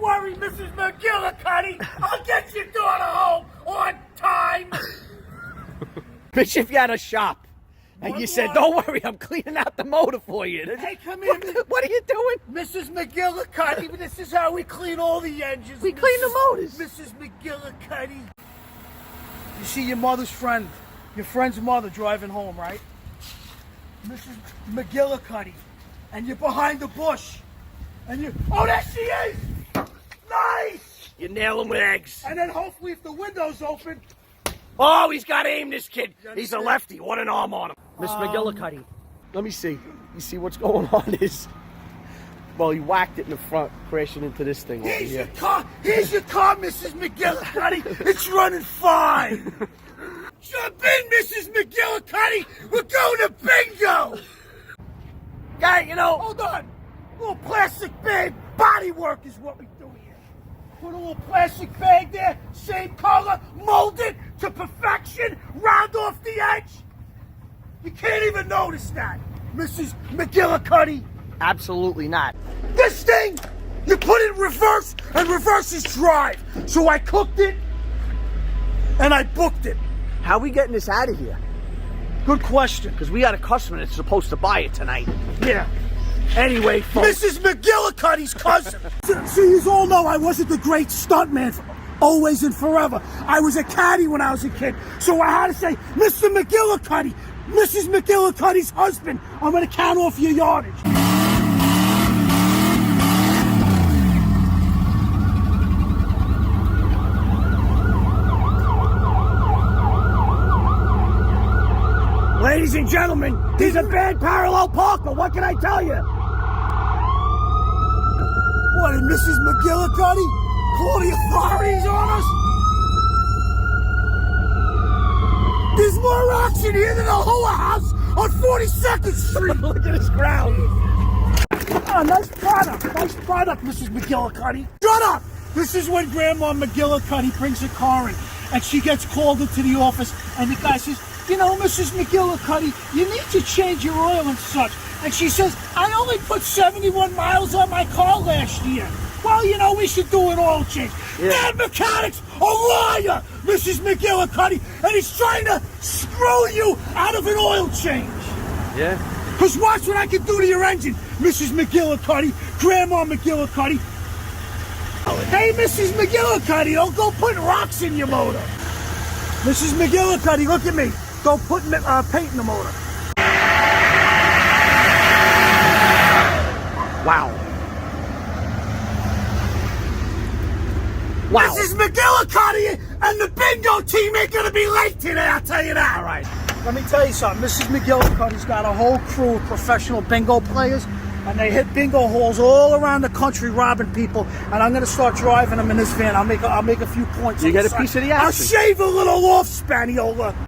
worry, Mrs. McGillicuddy. I'll get your daughter home on time. Bitch, if you had a shop and you said, don't worry, I'm cleaning out the motor for you. Hey, come here. What are you doing? Mrs. McGillicuddy, this is how we clean all the engines. We clean the motors. Mrs. McGillicuddy. You see your mother's friend, your friend's mother driving home, right? Mrs. McGillicuddy. And you're behind the bush. And you, oh, there she is! Nice! You nail him with eggs. And then hopefully if the window's open. Oh, he's got aim, this kid. He's a lefty. What an arm on him. Miss McGillicuddy. Let me see. You see what's going on is, well, he whacked it in the front, crashing into this thing over Here's here. your car. Here's your car, Mrs. McGillicuddy. It's running fine. Jump in, Mrs. McGillicuddy. We're going to bingo. Guy, you know. Hold on. A little plastic bag. Body work is what we do here. Put a little plastic bag there. Same color. Mold it to perfection. Round off the edge. You can't even notice that, Mrs. McGillicuddy. Absolutely not. This thing, you put it in reverse, and reverse is drive. So I cooked it, and I booked it. How are we getting this out of here? Good question. Because we got a customer that's supposed to buy it tonight. Yeah. Anyway, folks. Mrs. McGillicuddy's cousin. So you all know I wasn't the great stuntman for always and forever. I was a caddy when I was a kid. So I had to say, Mr. McGillicuddy, Mrs. McGillicuddy's husband, I'm going to count off your yardage. Ladies and gentlemen, he's a bad parallel parker. What can I tell you? What, did Mrs. McGillicuddy call the authorities on us? There's more action here than a whole house on 42nd Street. Look at this ground. Oh, nice product, Mrs. McGillicuddy. Shut up! This is when Grandma McGillicuddy brings a car in, and she gets called into the office, and the guy says, you know, Mrs. McGillicuddy, you need to change your oil and such. And she says, I only put 71 miles on my car last year. Well, you know, we should do an oil change. Yeah. That mechanic's a liar, Mrs. McGillicuddy, and he's trying to screw you out of an oil change. Yeah. Because watch what I can do to your engine, Mrs. McGillicuddy, Grandma McGillicuddy. Hey, Mrs. McGillicuddy, don't go putting rocks in your motor. Mrs. McGillicuddy, look at me. Don't put paint in the motor. Wow. Wow. Mrs. McGillicuddy and the bingo team ain't gonna be late today, I'll tell you that. All right. Let me tell you something. Mrs. McGillicuddy's got a whole crew of professional bingo players, and they hit bingo halls all around the country robbing people. And I'm gonna start driving them in this van. I'll make a few points. You on get the a piece side. of the I'll action. shave a little off, Spaniola.